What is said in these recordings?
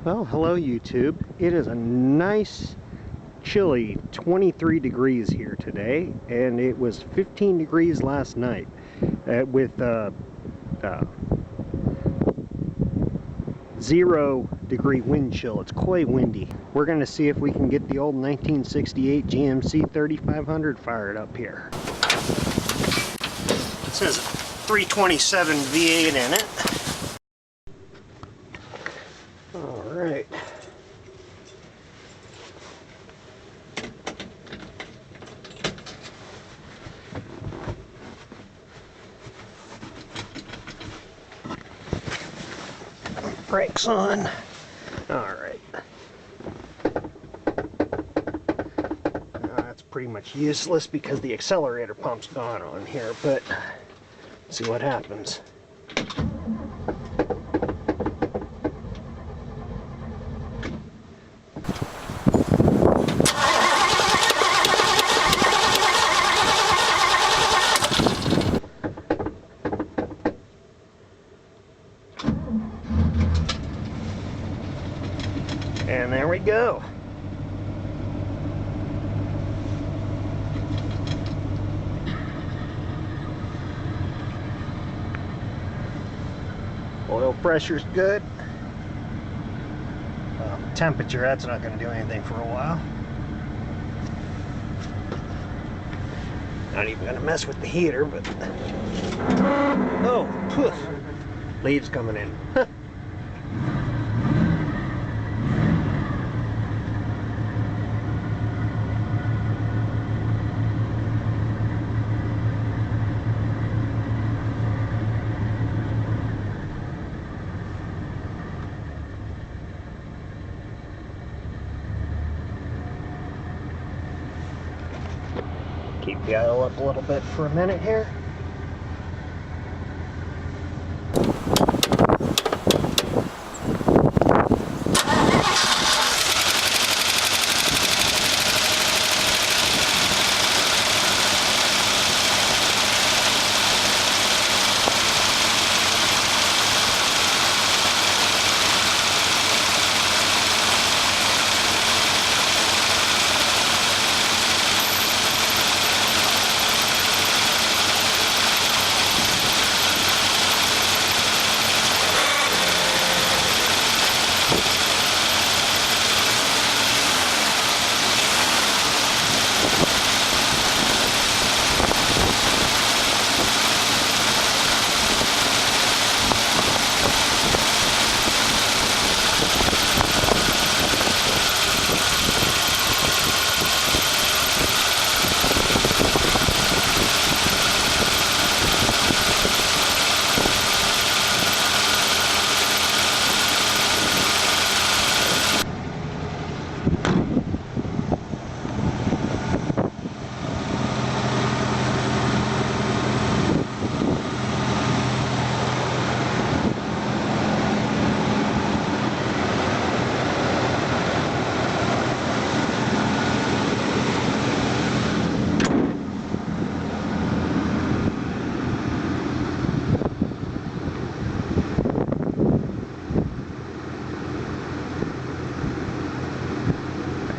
Well, hello YouTube. It is a nice chilly 23 degrees here today, and it was 15 degrees last night with 0-degree wind chill. It's quite windy. We're going to see if we can get the old 1968 GMC 3500 fired up here. It says 327 V8 in it. Alright. Brakes on. Alright. That's pretty much useless because the accelerator pump's gone on here, but let's see what happens. And there we go. Oil pressure's good. Temperature, that's not going to do anything for a while. Not even going to mess with the heater, but... Oh, poof. Leaves coming in. Keep the idle up a little bit for a minute here.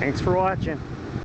Thanks for watching.